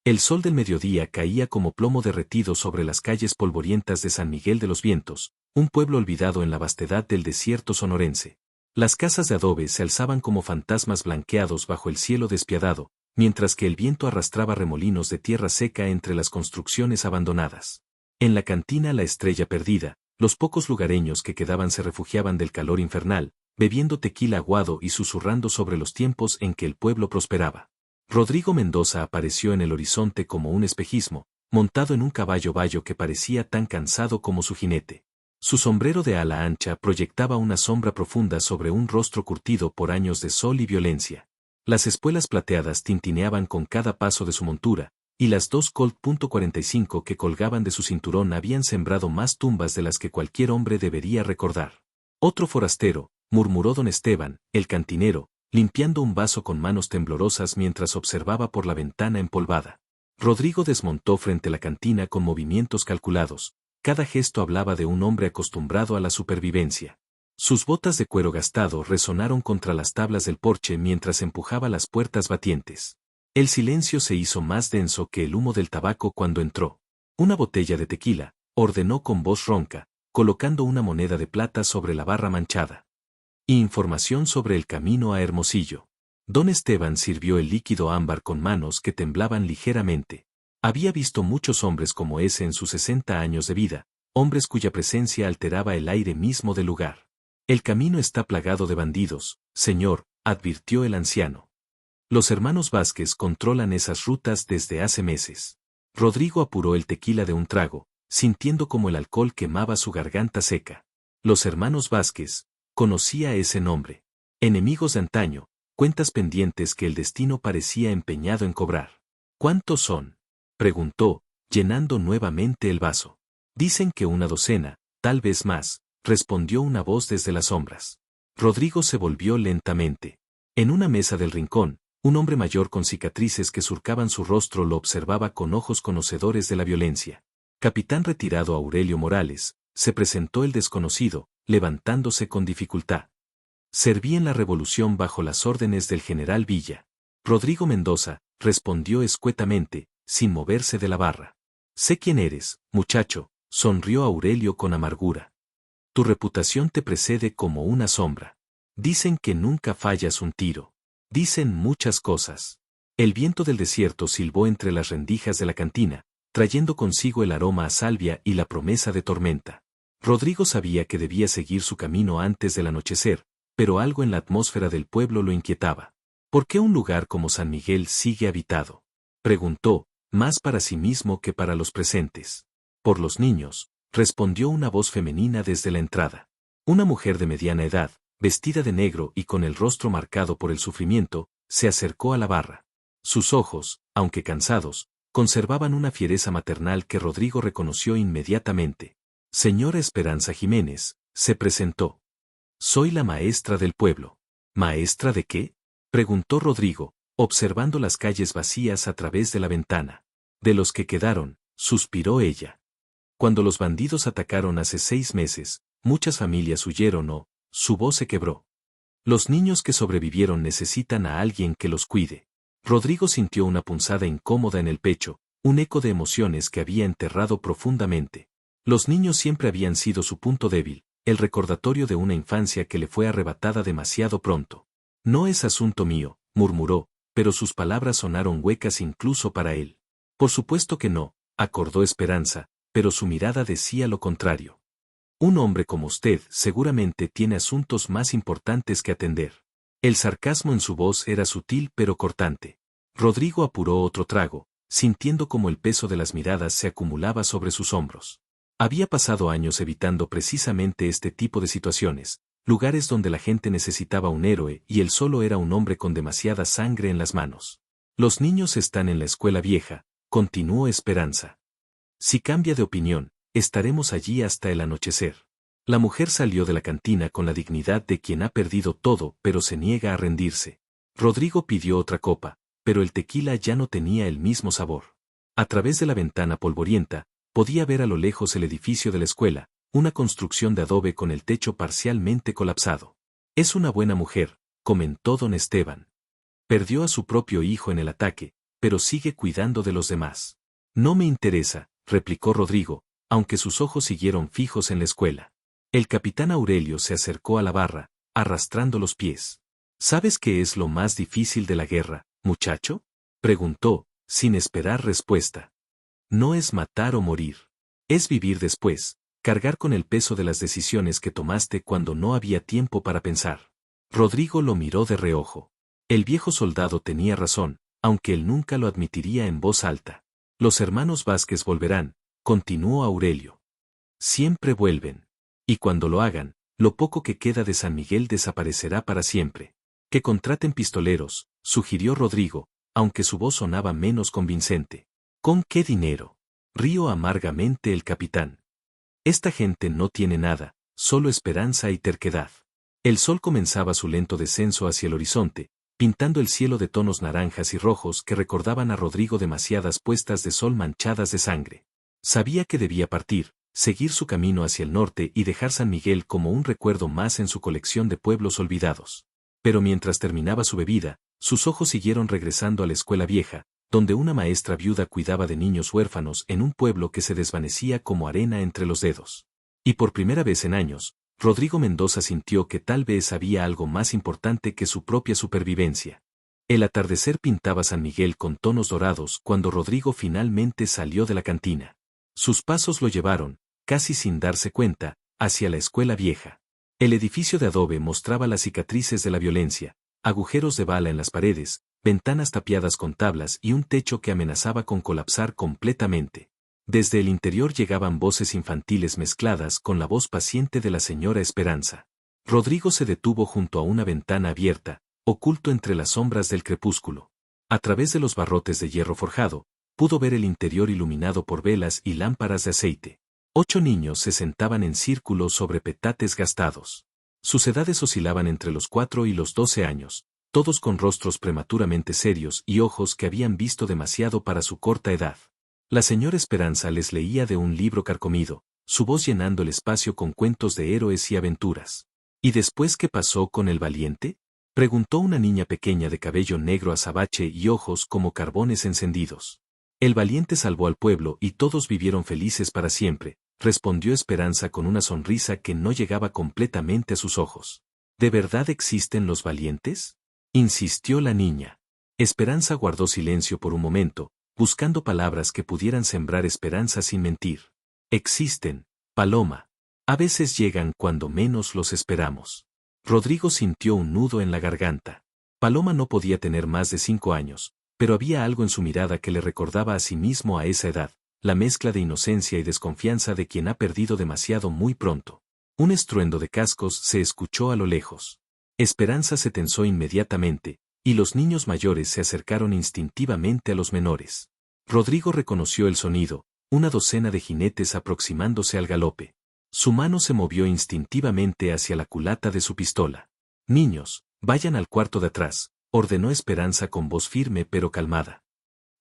El sol del mediodía caía como plomo derretido sobre las calles polvorientas de San Miguel de los Vientos, un pueblo olvidado en la vastedad del desierto sonorense. Las casas de adobe se alzaban como fantasmas blanqueados bajo el cielo despiadado, mientras que el viento arrastraba remolinos de tierra seca entre las construcciones abandonadas. En la cantina La Estrella Perdida, los pocos lugareños que quedaban se refugiaban del calor infernal, bebiendo tequila aguado y susurrando sobre los tiempos en que el pueblo prosperaba. Rodrigo Mendoza apareció en el horizonte como un espejismo, montado en un caballo bayo que parecía tan cansado como su jinete. Su sombrero de ala ancha proyectaba una sombra profunda sobre un rostro curtido por años de sol y violencia. Las espuelas plateadas tintineaban con cada paso de su montura, y las 2 Colt .45 que colgaban de su cinturón habían sembrado más tumbas de las que cualquier hombre debería recordar. Otro forastero, murmuró don Esteban, el cantinero, limpiando un vaso con manos temblorosas mientras observaba por la ventana empolvada. Rodrigo desmontó frente a la cantina con movimientos calculados. Cada gesto hablaba de un hombre acostumbrado a la supervivencia. Sus botas de cuero gastado resonaron contra las tablas del porche mientras empujaba las puertas batientes. El silencio se hizo más denso que el humo del tabaco cuando entró. Una botella de tequila, ordenó con voz ronca, colocando una moneda de plata sobre la barra manchada. Y información sobre el camino a Hermosillo. Don Esteban sirvió el líquido ámbar con manos que temblaban ligeramente. Había visto muchos hombres como ese en sus 60 años de vida, hombres cuya presencia alteraba el aire mismo del lugar. El camino está plagado de bandidos, señor, advirtió el anciano. Los hermanos Vázquez controlan esas rutas desde hace meses. Rodrigo apuró el tequila de un trago, sintiendo como el alcohol quemaba su garganta seca. Los hermanos Vázquez, conocía ese nombre. Enemigos de antaño, cuentas pendientes que el destino parecía empeñado en cobrar. ¿Cuántos son?, preguntó, llenando nuevamente el vaso. Dicen que una docena, tal vez más, respondió una voz desde las sombras. Rodrigo se volvió lentamente. En una mesa del rincón, un hombre mayor con cicatrices que surcaban su rostro lo observaba con ojos conocedores de la violencia. Capitán retirado Aurelio Morales, se presentó el desconocido, levantándose con dificultad. Serví en la revolución bajo las órdenes del general Villa. Rodrigo Mendoza, respondió escuetamente, sin moverse de la barra. Sé quién eres, muchacho, sonrió Aurelio con amargura. Tu reputación te precede como una sombra. Dicen que nunca fallas un tiro. Dicen muchas cosas. El viento del desierto silbó entre las rendijas de la cantina, trayendo consigo el aroma a salvia y la promesa de tormenta. Rodrigo sabía que debía seguir su camino antes del anochecer, pero algo en la atmósfera del pueblo lo inquietaba. ¿Por qué un lugar como San Miguel sigue habitado?, preguntó, más para sí mismo que para los presentes. Por los niños, respondió una voz femenina desde la entrada. Una mujer de mediana edad, vestida de negro y con el rostro marcado por el sufrimiento, se acercó a la barra. Sus ojos, aunque cansados, conservaban una fiereza maternal que Rodrigo reconoció inmediatamente. Señora Esperanza Jiménez, se presentó. Soy la maestra del pueblo. ¿Maestra de qué?, preguntó Rodrigo, observando las calles vacías a través de la ventana. De los que quedaron, suspiró ella. Cuando los bandidos atacaron hace 6 meses, muchas familias huyeron o, su voz se quebró. Los niños que sobrevivieron necesitan a alguien que los cuide. Rodrigo sintió una punzada incómoda en el pecho, un eco de emociones que había enterrado profundamente. Los niños siempre habían sido su punto débil, el recordatorio de una infancia que le fue arrebatada demasiado pronto. No es asunto mío, murmuró, pero sus palabras sonaron huecas incluso para él. Por supuesto que no, acordó Esperanza, pero su mirada decía lo contrario. Un hombre como usted seguramente tiene asuntos más importantes que atender. El sarcasmo en su voz era sutil pero cortante. Rodrigo apuró otro trago, sintiendo como el peso de las miradas se acumulaba sobre sus hombros. Había pasado años evitando precisamente este tipo de situaciones, lugares donde la gente necesitaba un héroe y él solo era un hombre con demasiada sangre en las manos. Los niños están en la escuela vieja, continuó Esperanza. Si cambia de opinión, estaremos allí hasta el anochecer. La mujer salió de la cantina con la dignidad de quien ha perdido todo pero se niega a rendirse. Rodrigo pidió otra copa, pero el tequila ya no tenía el mismo sabor. A través de la ventana polvorienta, podía ver a lo lejos el edificio de la escuela, una construcción de adobe con el techo parcialmente colapsado. Es una buena mujer, comentó don Esteban. Perdió a su propio hijo en el ataque, pero sigue cuidando de los demás. No me interesa, replicó Rodrigo, aunque sus ojos siguieron fijos en la escuela. El capitán Aurelio se acercó a la barra, arrastrando los pies. ¿Sabes qué es lo más difícil de la guerra, muchacho? Preguntó, sin esperar respuesta. No es matar o morir. Es vivir después, cargar con el peso de las decisiones que tomaste cuando no había tiempo para pensar. Rodrigo lo miró de reojo. El viejo soldado tenía razón, aunque él nunca lo admitiría en voz alta. Los hermanos Vázquez volverán, continuó Aurelio. Siempre vuelven. Y cuando lo hagan, lo poco que queda de San Miguel desaparecerá para siempre. Que contraten pistoleros, sugirió Rodrigo, aunque su voz sonaba menos convincente. ¿Con qué dinero? Rió amargamente el capitán. Esta gente no tiene nada, solo esperanza y terquedad. El sol comenzaba su lento descenso hacia el horizonte, pintando el cielo de tonos naranjas y rojos que recordaban a Rodrigo demasiadas puestas de sol manchadas de sangre. Sabía que debía partir, seguir su camino hacia el norte y dejar San Miguel como un recuerdo más en su colección de pueblos olvidados. Pero mientras terminaba su bebida, sus ojos siguieron regresando a la escuela vieja, donde una maestra viuda cuidaba de niños huérfanos en un pueblo que se desvanecía como arena entre los dedos. Y por primera vez en años, Rodrigo Mendoza sintió que tal vez había algo más importante que su propia supervivencia. El atardecer pintaba San Miguel con tonos dorados cuando Rodrigo finalmente salió de la cantina. Sus pasos lo llevaron, casi sin darse cuenta, hacia la escuela vieja. El edificio de adobe mostraba las cicatrices de la violencia, agujeros de bala en las paredes, ventanas tapiadas con tablas y un techo que amenazaba con colapsar completamente. Desde el interior llegaban voces infantiles mezcladas con la voz paciente de la señora Esperanza. Rodrigo se detuvo junto a una ventana abierta, oculto entre las sombras del crepúsculo. A través de los barrotes de hierro forjado, pudo ver el interior iluminado por velas y lámparas de aceite. 8 niños se sentaban en círculo sobre petates gastados. Sus edades oscilaban entre los 4 y los 12 años, todos con rostros prematuramente serios y ojos que habían visto demasiado para su corta edad. La señora Esperanza les leía de un libro carcomido, su voz llenando el espacio con cuentos de héroes y aventuras. ¿Y después qué pasó con el valiente? Preguntó una niña pequeña de cabello negro azabache y ojos como carbones encendidos. El valiente salvó al pueblo y todos vivieron felices para siempre, respondió Esperanza con una sonrisa que no llegaba completamente a sus ojos. ¿De verdad existen los valientes? Insistió la niña. Esperanza guardó silencio por un momento, buscando palabras que pudieran sembrar esperanza sin mentir. Existen, Paloma. A veces llegan cuando menos los esperamos. Rodrigo sintió un nudo en la garganta. Paloma no podía tener más de 5 años, pero había algo en su mirada que le recordaba a sí mismo a esa edad, la mezcla de inocencia y desconfianza de quien ha perdido demasiado muy pronto. Un estruendo de cascos se escuchó a lo lejos. Esperanza se tensó inmediatamente, y los niños mayores se acercaron instintivamente a los menores. Rodrigo reconoció el sonido, una docena de jinetes aproximándose al galope. Su mano se movió instintivamente hacia la culata de su pistola. Niños, vayan al cuarto de atrás, ordenó Esperanza con voz firme pero calmada.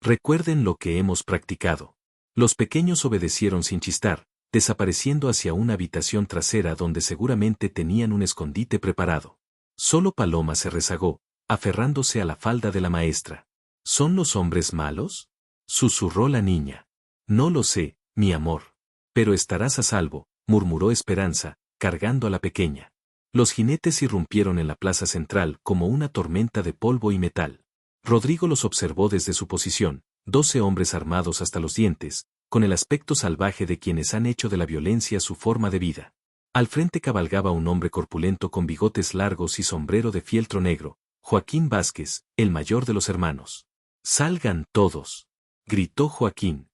Recuerden lo que hemos practicado. Los pequeños obedecieron sin chistar, desapareciendo hacia una habitación trasera donde seguramente tenían un escondite preparado. Solo Paloma se rezagó, aferrándose a la falda de la maestra. ¿Son los hombres malos?, susurró la niña. No lo sé, mi amor. Pero estarás a salvo, murmuró Esperanza, cargando a la pequeña. Los jinetes irrumpieron en la plaza central como una tormenta de polvo y metal. Rodrigo los observó desde su posición, 12 hombres armados hasta los dientes, con el aspecto salvaje de quienes han hecho de la violencia su forma de vida. Al frente cabalgaba un hombre corpulento con bigotes largos y sombrero de fieltro negro, Joaquín Vázquez, el mayor de los hermanos. «Salgan todos», gritó Joaquín.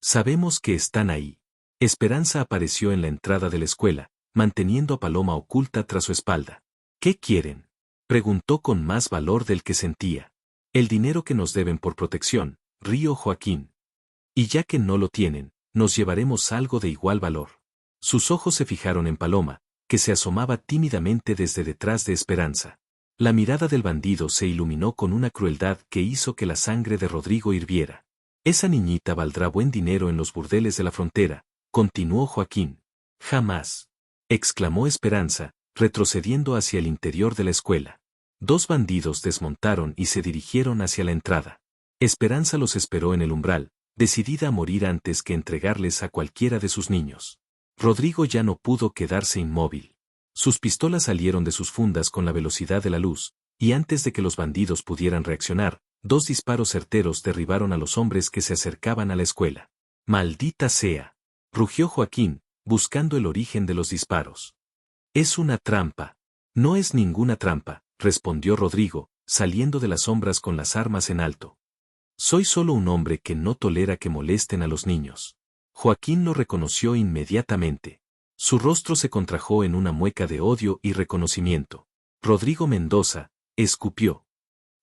«Sabemos que están ahí». Esperanza apareció en la entrada de la escuela, manteniendo a Paloma oculta tras su espalda. «¿Qué quieren?», preguntó con más valor del que sentía. «El dinero que nos deben por protección», rió Joaquín. «Y ya que no lo tienen, nos llevaremos algo de igual valor». Sus ojos se fijaron en Paloma, que se asomaba tímidamente desde detrás de Esperanza. La mirada del bandido se iluminó con una crueldad que hizo que la sangre de Rodrigo hirviera. «Esa niñita valdrá buen dinero en los burdeles de la frontera», continuó Joaquín. «Jamás», exclamó Esperanza, retrocediendo hacia el interior de la escuela. 2 bandidos desmontaron y se dirigieron hacia la entrada. Esperanza los esperó en el umbral, decidida a morir antes que entregarles a cualquiera de sus niños. Rodrigo ya no pudo quedarse inmóvil. Sus pistolas salieron de sus fundas con la velocidad de la luz, y antes de que los bandidos pudieran reaccionar, 2 disparos certeros derribaron a los hombres que se acercaban a la escuela. ¡Maldita sea!, rugió Joaquín, buscando el origen de los disparos. Es una trampa. No es ninguna trampa, respondió Rodrigo, saliendo de las sombras con las armas en alto. Soy solo un hombre que no tolera que molesten a los niños. Joaquín lo reconoció inmediatamente. Su rostro se contrajo en una mueca de odio y reconocimiento. Rodrigo Mendoza, escupió.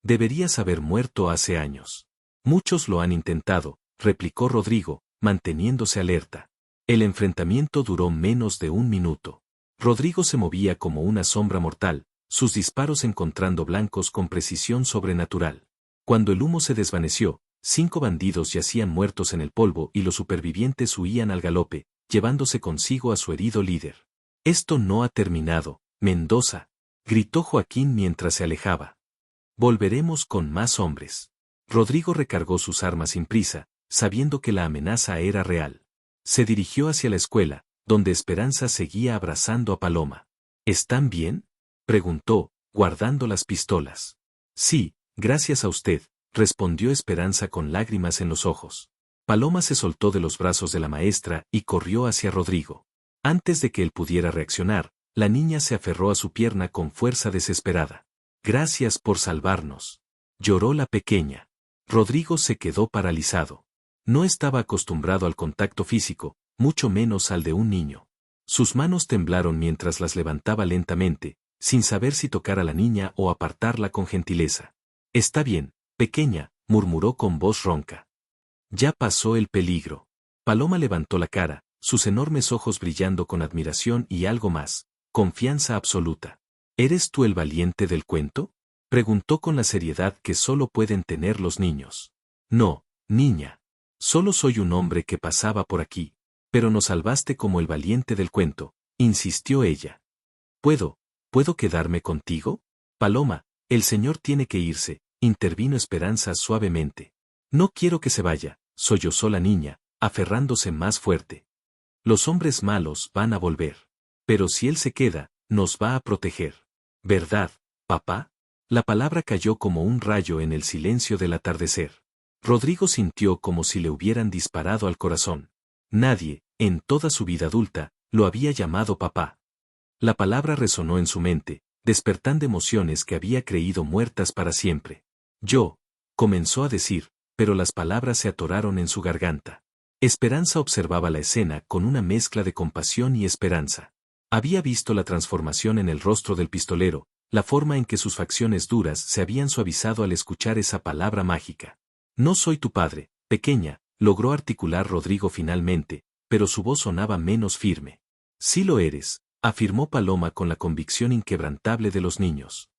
Deberías haber muerto hace años. Muchos lo han intentado, replicó Rodrigo, manteniéndose alerta. El enfrentamiento duró menos de 1 minuto. Rodrigo se movía como una sombra mortal, sus disparos encontrando blancos con precisión sobrenatural. Cuando el humo se desvaneció, 5 bandidos yacían muertos en el polvo y los supervivientes huían al galope, llevándose consigo a su herido líder. Esto no ha terminado, Mendoza, gritó Joaquín mientras se alejaba. Volveremos con más hombres. Rodrigo recargó sus armas sin prisa, sabiendo que la amenaza era real. Se dirigió hacia la escuela, donde Esperanza seguía abrazando a Paloma. ¿Están bien?, preguntó, guardando las pistolas. Sí, gracias a usted, respondió Esperanza con lágrimas en los ojos. Paloma se soltó de los brazos de la maestra y corrió hacia Rodrigo. Antes de que él pudiera reaccionar, la niña se aferró a su pierna con fuerza desesperada. Gracias por salvarnos. Lloró la pequeña. Rodrigo se quedó paralizado. No estaba acostumbrado al contacto físico, mucho menos al de un niño. Sus manos temblaron mientras las levantaba lentamente, sin saber si tocar a la niña o apartarla con gentileza. Está bien, pequeña, murmuró con voz ronca. Ya pasó el peligro. Paloma levantó la cara, sus enormes ojos brillando con admiración y algo más, confianza absoluta. ¿Eres tú el valiente del cuento?, preguntó con la seriedad que solo pueden tener los niños. No, niña. Solo soy un hombre que pasaba por aquí. Pero nos salvaste como el valiente del cuento, insistió ella. ¿Puedo quedarme contigo? Paloma, el señor tiene que irse, intervino Esperanza suavemente. No quiero que se vaya, sollozó la niña, aferrándose más fuerte. Los hombres malos van a volver. Pero si él se queda, nos va a proteger. ¿Verdad, papá? La palabra cayó como un rayo en el silencio del atardecer. Rodrigo sintió como si le hubieran disparado al corazón. Nadie, en toda su vida adulta, lo había llamado papá. La palabra resonó en su mente, despertando emociones que había creído muertas para siempre. Yo, comenzó a decir, pero las palabras se atoraron en su garganta. Esperanza observaba la escena con una mezcla de compasión y esperanza. Había visto la transformación en el rostro del pistolero, la forma en que sus facciones duras se habían suavizado al escuchar esa palabra mágica. No soy tu padre, pequeña, logró articular Rodrigo finalmente, pero su voz sonaba menos firme. Sí lo eres, afirmó Paloma con la convicción inquebrantable de los niños.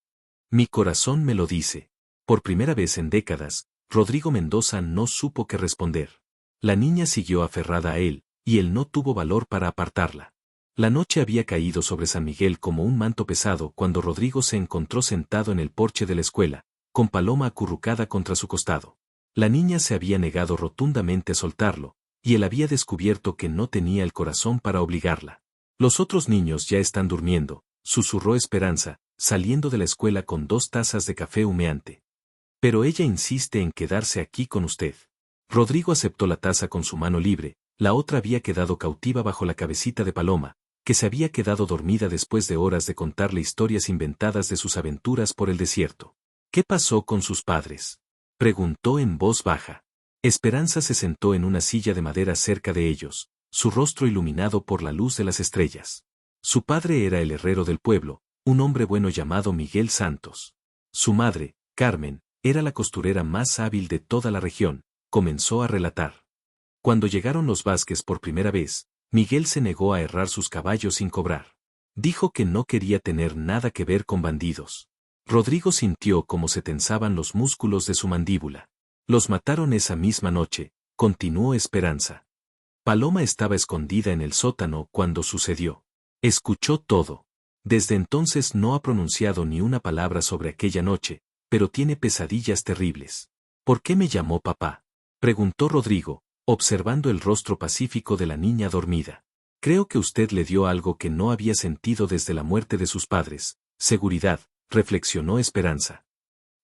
Mi corazón me lo dice. Por primera vez en décadas, Rodrigo Mendoza no supo qué responder. La niña siguió aferrada a él, y él no tuvo valor para apartarla. La noche había caído sobre San Miguel como un manto pesado cuando Rodrigo se encontró sentado en el porche de la escuela, con Paloma acurrucada contra su costado. La niña se había negado rotundamente a soltarlo, y él había descubierto que no tenía el corazón para obligarla. Los otros niños ya están durmiendo, susurró Esperanza, saliendo de la escuela con 2 tazas de café humeante. Pero ella insiste en quedarse aquí con usted. Rodrigo aceptó la taza con su mano libre, la otra había quedado cautiva bajo la cabecita de Paloma, que se había quedado dormida después de horas de contarle historias inventadas de sus aventuras por el desierto. ¿Qué pasó con sus padres?, preguntó en voz baja. Esperanza se sentó en una silla de madera cerca de ellos, su rostro iluminado por la luz de las estrellas. Su padre era el herrero del pueblo, un hombre bueno llamado Miguel Santos. Su madre, Carmen, era la costurera más hábil de toda la región, comenzó a relatar. Cuando llegaron los Vázquez por primera vez, Miguel se negó a herrar sus caballos sin cobrar. Dijo que no quería tener nada que ver con bandidos. Rodrigo sintió cómo se tensaban los músculos de su mandíbula. Los mataron esa misma noche, continuó Esperanza. Paloma estaba escondida en el sótano cuando sucedió. Escuchó todo. Desde entonces no ha pronunciado ni una palabra sobre aquella noche, pero tiene pesadillas terribles. ¿Por qué me llamó papá? Preguntó Rodrigo, observando el rostro pacífico de la niña dormida. Creo que usted le dio algo que no había sentido desde la muerte de sus padres, seguridad, reflexionó Esperanza.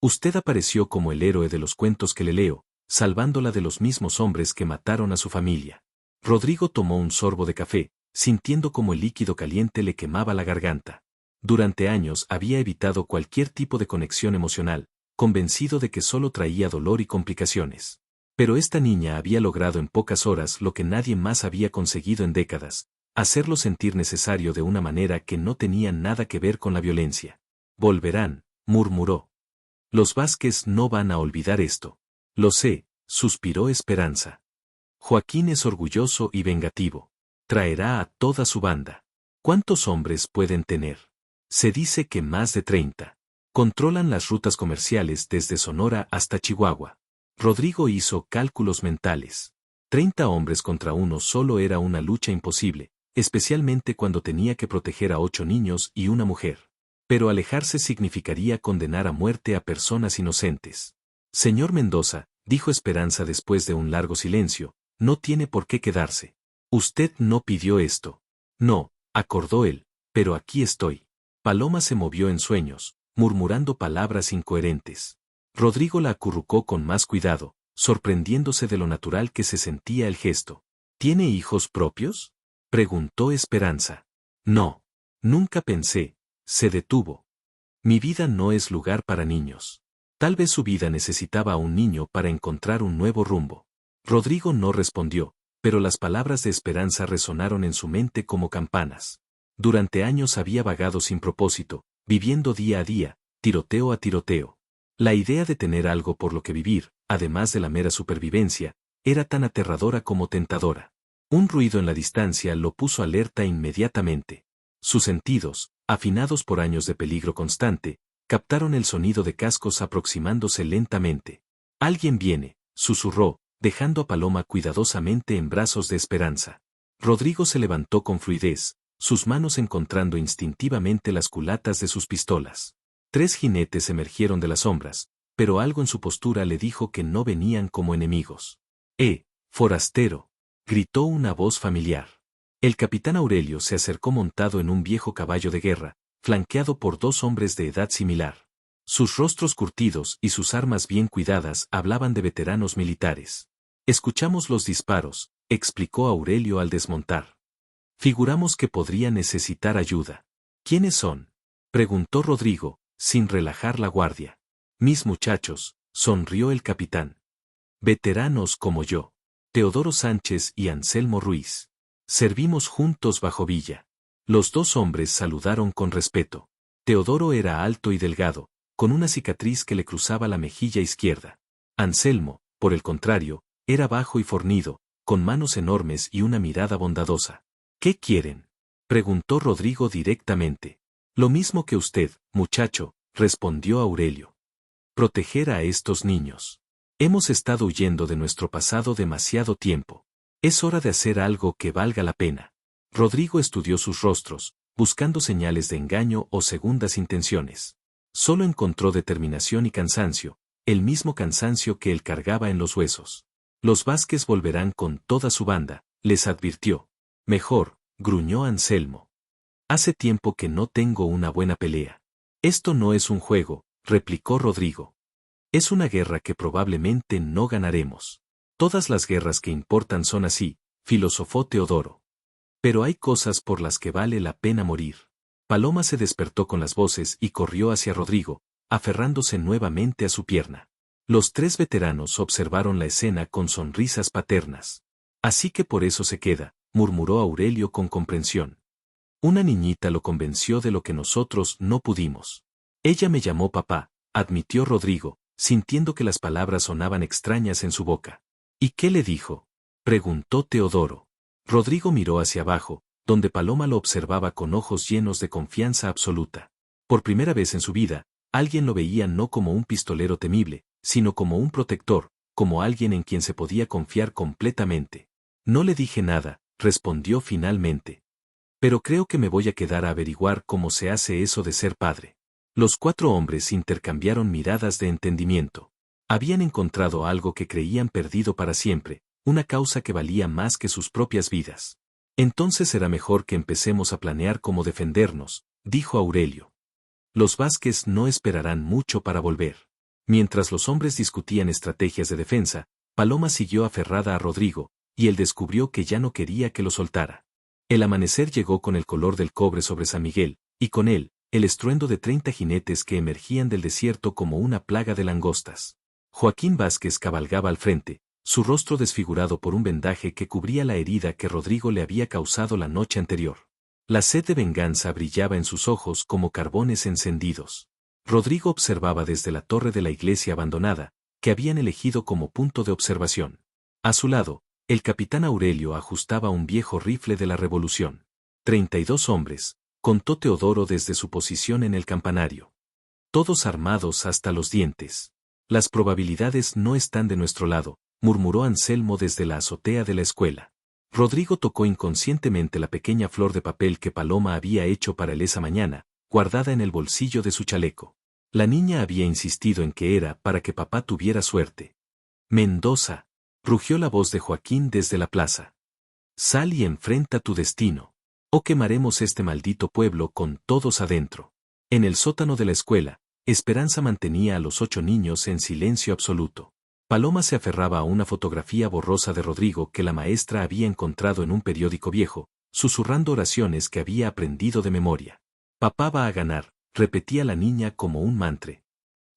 Usted apareció como el héroe de los cuentos que le leo, salvándola de los mismos hombres que mataron a su familia. Rodrigo tomó un sorbo de café, sintiendo como el líquido caliente le quemaba la garganta. Durante años había evitado cualquier tipo de conexión emocional, convencido de que solo traía dolor y complicaciones. Pero esta niña había logrado en pocas horas lo que nadie más había conseguido en décadas, hacerlo sentir necesario de una manera que no tenía nada que ver con la violencia. Volverán, murmuró. Los Vázquez no van a olvidar esto. Lo sé, suspiró Esperanza. Joaquín es orgulloso y vengativo. Traerá a toda su banda. ¿Cuántos hombres pueden tener? Se dice que más de 30. Controlan las rutas comerciales desde Sonora hasta Chihuahua. Rodrigo hizo cálculos mentales. 30 hombres contra uno solo era una lucha imposible, especialmente cuando tenía que proteger a 8 niños y una mujer. Pero alejarse significaría condenar a muerte a personas inocentes. Señor Mendoza, dijo Esperanza después de un largo silencio, no tiene por qué quedarse. Usted no pidió esto. No, acordó él, pero aquí estoy. Paloma se movió en sueños, murmurando palabras incoherentes. Rodrigo la acurrucó con más cuidado, sorprendiéndose de lo natural que se sentía el gesto. ¿Tiene hijos propios? Preguntó Esperanza. No. Nunca pensé. Se detuvo. Mi vida no es lugar para niños. Tal vez su vida necesitaba a un niño para encontrar un nuevo rumbo. Rodrigo no respondió, pero las palabras de Esperanza resonaron en su mente como campanas. Durante años había vagado sin propósito, viviendo día a día, tiroteo a tiroteo. La idea de tener algo por lo que vivir, además de la mera supervivencia, era tan aterradora como tentadora. Un ruido en la distancia lo puso alerta inmediatamente. Sus sentidos, afinados por años de peligro constante, captaron el sonido de cascos aproximándose lentamente. Alguien viene, susurró, dejando a Paloma cuidadosamente en brazos de Esperanza. Rodrigo se levantó con fluidez, sus manos encontrando instintivamente las culatas de sus pistolas. 3 jinetes emergieron de las sombras, pero algo en su postura le dijo que no venían como enemigos. Forastero! Gritó una voz familiar. El capitán Aurelio se acercó montado en un viejo caballo de guerra, flanqueado por 2 hombres de edad similar. Sus rostros curtidos y sus armas bien cuidadas hablaban de veteranos militares. Escuchamos los disparos, explicó Aurelio al desmontar. Figuramos que podría necesitar ayuda. ¿Quiénes son? Preguntó Rodrigo, sin relajar la guardia. Mis muchachos, sonrió el capitán. Veteranos como yo. Teodoro Sánchez y Anselmo Ruiz. Servimos juntos bajo Villa. Los 2 hombres saludaron con respeto. Teodoro era alto y delgado, con una cicatriz que le cruzaba la mejilla izquierda. Anselmo, por el contrario, era bajo y fornido, con manos enormes y una mirada bondadosa. ¿Qué quieren? Preguntó Rodrigo directamente. Lo mismo que usted, muchacho, respondió Aurelio. Proteger a estos niños. Hemos estado huyendo de nuestro pasado demasiado tiempo. Es hora de hacer algo que valga la pena. Rodrigo estudió sus rostros, buscando señales de engaño o segundas intenciones. Solo encontró determinación y cansancio, el mismo cansancio que él cargaba en los huesos. Los Vázquez volverán con toda su banda, les advirtió. Mejor, gruñó Anselmo. Hace tiempo que no tengo una buena pelea. Esto no es un juego, replicó Rodrigo. Es una guerra que probablemente no ganaremos. Todas las guerras que importan son así, filosofó Teodoro. Pero hay cosas por las que vale la pena morir. Paloma se despertó con las voces y corrió hacia Rodrigo, aferrándose nuevamente a su pierna. Los 3 veteranos observaron la escena con sonrisas paternas. Así que por eso se queda, murmuró Aurelio con comprensión. Una niñita lo convenció de lo que nosotros no pudimos. Ella me llamó papá, admitió Rodrigo, sintiendo que las palabras sonaban extrañas en su boca. ¿Y qué le dijo? Preguntó Teodoro. Rodrigo miró hacia abajo, donde Paloma lo observaba con ojos llenos de confianza absoluta. Por primera vez en su vida, alguien lo veía no como un pistolero temible, sino como un protector, como alguien en quien se podía confiar completamente. No le dije nada, respondió finalmente. Pero creo que me voy a quedar a averiguar cómo se hace eso de ser padre. Los 4 hombres intercambiaron miradas de entendimiento. Habían encontrado algo que creían perdido para siempre, una causa que valía más que sus propias vidas. Entonces será mejor que empecemos a planear cómo defendernos, dijo Aurelio. Los Vázquez no esperarán mucho para volver. Mientras los hombres discutían estrategias de defensa, Paloma siguió aferrada a Rodrigo, y él descubrió que ya no quería que lo soltara. El amanecer llegó con el color del cobre sobre San Miguel, y con él, el estruendo de 30 jinetes que emergían del desierto como una plaga de langostas. Joaquín Vázquez cabalgaba al frente, su rostro desfigurado por un vendaje que cubría la herida que Rodrigo le había causado la noche anterior. La sed de venganza brillaba en sus ojos como carbones encendidos. Rodrigo observaba desde la torre de la iglesia abandonada, que habían elegido como punto de observación. A su lado, el capitán Aurelio ajustaba un viejo rifle de la Revolución. 32 hombres, contó Teodoro desde su posición en el campanario. Todos armados hasta los dientes. Las probabilidades no están de nuestro lado, murmuró Anselmo desde la azotea de la escuela. Rodrigo tocó inconscientemente la pequeña flor de papel que Paloma había hecho para él esa mañana, guardada en el bolsillo de su chaleco. La niña había insistido en que era para que papá tuviera suerte. Mendoza, rugió la voz de Joaquín desde la plaza. Sal y enfrenta tu destino. O quemaremos este maldito pueblo con todos adentro. En el sótano de la escuela, Esperanza mantenía a los 8 niños en silencio absoluto. Paloma se aferraba a una fotografía borrosa de Rodrigo que la maestra había encontrado en un periódico viejo, susurrando oraciones que había aprendido de memoria. Papá va a ganar, repetía la niña como un mantra.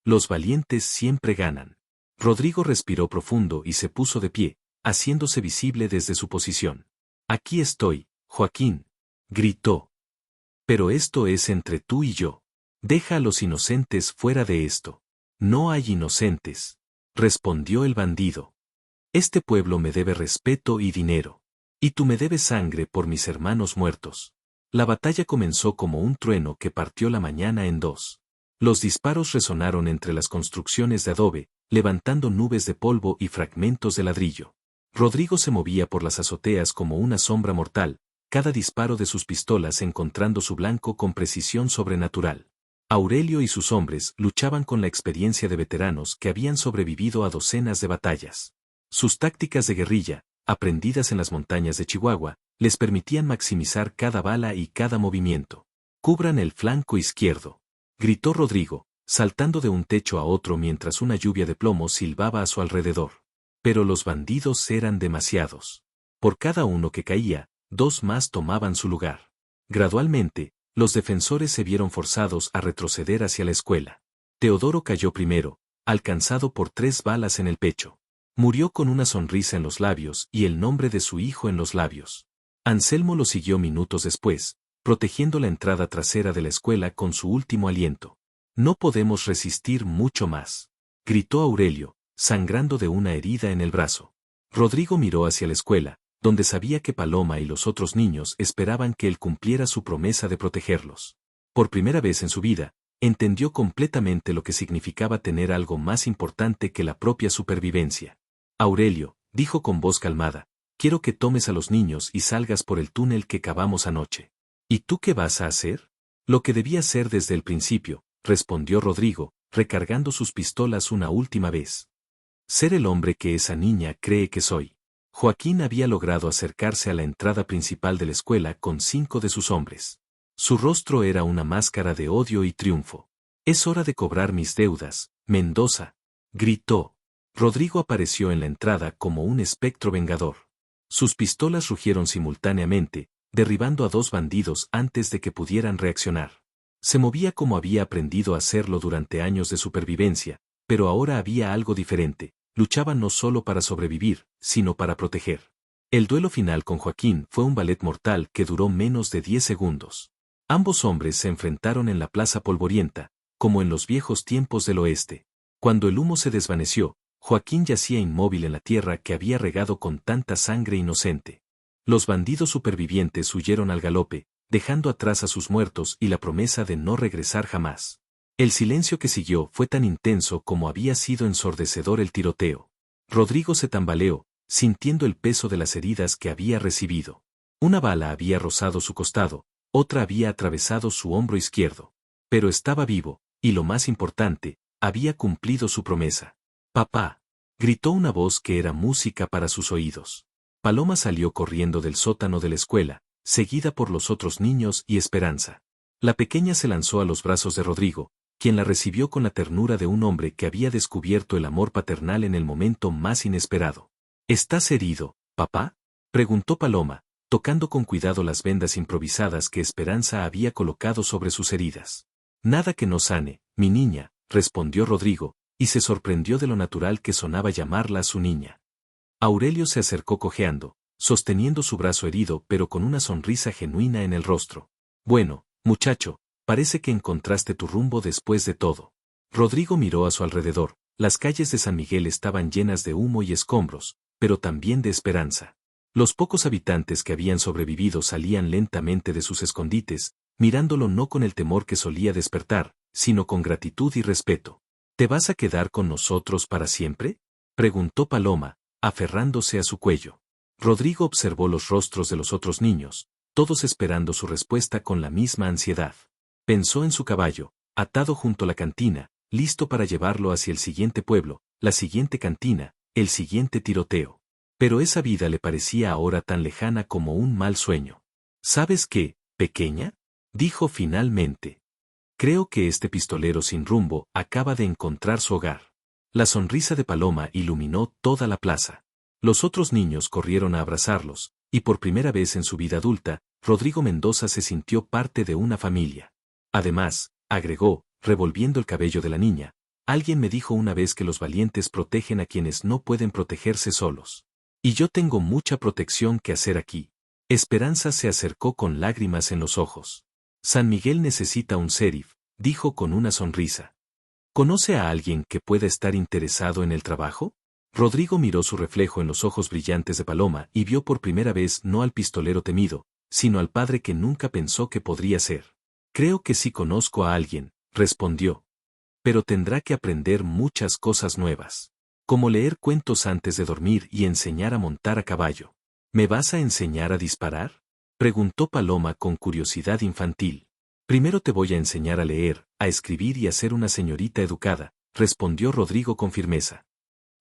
Los valientes siempre ganan. Rodrigo respiró profundo y se puso de pie, haciéndose visible desde su posición. Aquí estoy, Joaquín, gritó. Pero esto es entre tú y yo. Deja a los inocentes fuera de esto. No hay inocentes, respondió el bandido. Este pueblo me debe respeto y dinero. Y tú me debes sangre por mis hermanos muertos. La batalla comenzó como un trueno que partió la mañana en dos. Los disparos resonaron entre las construcciones de adobe, levantando nubes de polvo y fragmentos de ladrillo. Rodrigo se movía por las azoteas como una sombra mortal, cada disparo de sus pistolas encontrando su blanco con precisión sobrenatural. Aurelio y sus hombres luchaban con la experiencia de veteranos que habían sobrevivido a docenas de batallas. Sus tácticas de guerrilla, aprendidas en las montañas de Chihuahua, les permitían maximizar cada bala y cada movimiento. «Cubran el flanco izquierdo», gritó Rodrigo, saltando de un techo a otro mientras una lluvia de plomo silbaba a su alrededor. Pero los bandidos eran demasiados. Por cada uno que caía, 2 más tomaban su lugar. Gradualmente, los defensores se vieron forzados a retroceder hacia la escuela. Teodoro cayó primero, alcanzado por 3 balas en el pecho. Murió con una sonrisa en los labios y el nombre de su hijo en los labios. Anselmo lo siguió minutos después, protegiendo la entrada trasera de la escuela con su último aliento. No podemos resistir mucho más, gritó Aurelio, sangrando de una herida en el brazo. Rodrigo miró hacia la escuela, donde sabía que Paloma y los otros niños esperaban que él cumpliera su promesa de protegerlos. Por primera vez en su vida, entendió completamente lo que significaba tener algo más importante que la propia supervivencia. Aurelio, dijo con voz calmada, quiero que tomes a los niños y salgas por el túnel que cavamos anoche. ¿Y tú qué vas a hacer? Lo que debía hacer desde el principio, respondió Rodrigo, recargando sus pistolas una última vez. Ser el hombre que esa niña cree que soy. Joaquín había logrado acercarse a la entrada principal de la escuela con 5 de sus hombres. Su rostro era una máscara de odio y triunfo. Es hora de cobrar mis deudas, Mendoza, gritó. Rodrigo apareció en la entrada como un espectro vengador. Sus pistolas rugieron simultáneamente, derribando a 2 bandidos antes de que pudieran reaccionar. Se movía como había aprendido a hacerlo durante años de supervivencia, pero ahora había algo diferente. Luchaba no solo para sobrevivir, sino para proteger. El duelo final con Joaquín fue un ballet mortal que duró menos de 10 segundos. Ambos hombres se enfrentaron en la plaza polvorienta, como en los viejos tiempos del oeste. Cuando el humo se desvaneció, Joaquín yacía inmóvil en la tierra que había regado con tanta sangre inocente. Los bandidos supervivientes huyeron al galope, dejando atrás a sus muertos y la promesa de no regresar jamás. El silencio que siguió fue tan intenso como había sido ensordecedor el tiroteo. Rodrigo se tambaleó, sintiendo el peso de las heridas que había recibido. Una bala había rozado su costado, otra había atravesado su hombro izquierdo. Pero estaba vivo, y lo más importante, había cumplido su promesa. Papá, gritó una voz que era música para sus oídos. Paloma salió corriendo del sótano de la escuela, seguida por los otros niños y Esperanza. La pequeña se lanzó a los brazos de Rodrigo, quien la recibió con la ternura de un hombre que había descubierto el amor paternal en el momento más inesperado. ¿Estás herido, papá?, preguntó Paloma, tocando con cuidado las vendas improvisadas que Esperanza había colocado sobre sus heridas. Nada que no sane, mi niña, respondió Rodrigo, y se sorprendió de lo natural que sonaba llamarla a su niña. Aurelio se acercó cojeando, sosteniendo su brazo herido pero con una sonrisa genuina en el rostro. Bueno, muchacho, parece que encontraste tu rumbo después de todo. Rodrigo miró a su alrededor. Las calles de San Miguel estaban llenas de humo y escombros, pero también de esperanza. Los pocos habitantes que habían sobrevivido salían lentamente de sus escondites, mirándolo no con el temor que solía despertar, sino con gratitud y respeto. ¿Te vas a quedar con nosotros para siempre?, preguntó Paloma, aferrándose a su cuello. Rodrigo observó los rostros de los otros niños, todos esperando su respuesta con la misma ansiedad. Pensó en su caballo, atado junto a la cantina, listo para llevarlo hacia el siguiente pueblo, la siguiente cantina, el siguiente tiroteo. Pero esa vida le parecía ahora tan lejana como un mal sueño. ¿Sabes qué, pequeña?, dijo finalmente. Creo que este pistolero sin rumbo acaba de encontrar su hogar. La sonrisa de Paloma iluminó toda la plaza. Los otros niños corrieron a abrazarlos, y por primera vez en su vida adulta, Rodrigo Mendoza se sintió parte de una familia. Además, agregó, revolviendo el cabello de la niña, alguien me dijo una vez que los valientes protegen a quienes no pueden protegerse solos. Y yo tengo mucha protección que hacer aquí. Esperanza se acercó con lágrimas en los ojos. San Miguel necesita un sheriff, dijo con una sonrisa. ¿Conoce a alguien que pueda estar interesado en el trabajo? Rodrigo miró su reflejo en los ojos brillantes de Paloma y vio por primera vez no al pistolero temido, sino al padre que nunca pensó que podría ser. Creo que sí conozco a alguien, respondió. Pero tendrá que aprender muchas cosas nuevas. Como leer cuentos antes de dormir y enseñar a montar a caballo. ¿Me vas a enseñar a disparar?, preguntó Paloma con curiosidad infantil. Primero te voy a enseñar a leer, a escribir y a ser una señorita educada, respondió Rodrigo con firmeza.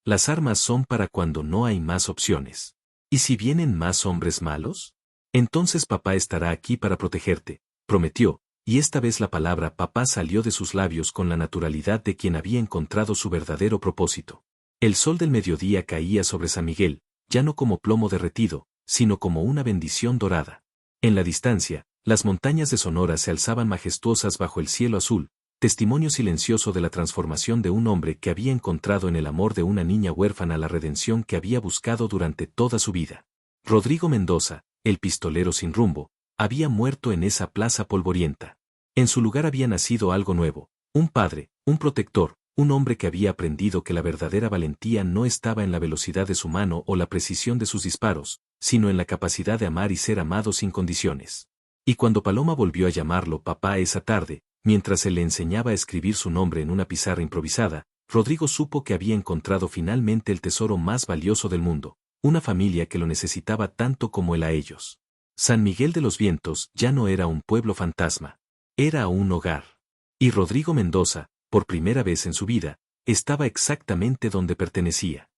Las armas son para cuando no hay más opciones. ¿Y si vienen más hombres malos? Entonces papá estará aquí para protegerte, prometió, y esta vez la palabra papá salió de sus labios con la naturalidad de quien había encontrado su verdadero propósito. El sol del mediodía caía sobre San Miguel, ya no como plomo derretido, sino como una bendición dorada. En la distancia, las montañas de Sonora se alzaban majestuosas bajo el cielo azul, testimonio silencioso de la transformación de un hombre que había encontrado en el amor de una niña huérfana la redención que había buscado durante toda su vida. Rodrigo Mendoza, el pistolero sin rumbo, había muerto en esa plaza polvorienta. En su lugar había nacido algo nuevo, un padre, un protector, un hombre que había aprendido que la verdadera valentía no estaba en la velocidad de su mano o la precisión de sus disparos, sino en la capacidad de amar y ser amado sin condiciones. Y cuando Paloma volvió a llamarlo papá esa tarde, mientras él le enseñaba a escribir su nombre en una pizarra improvisada, Rodrigo supo que había encontrado finalmente el tesoro más valioso del mundo, una familia que lo necesitaba tanto como él a ellos. San Miguel de los Vientos ya no era un pueblo fantasma, era un hogar. Y Rodrigo Mendoza, por primera vez en su vida, estaba exactamente donde pertenecía.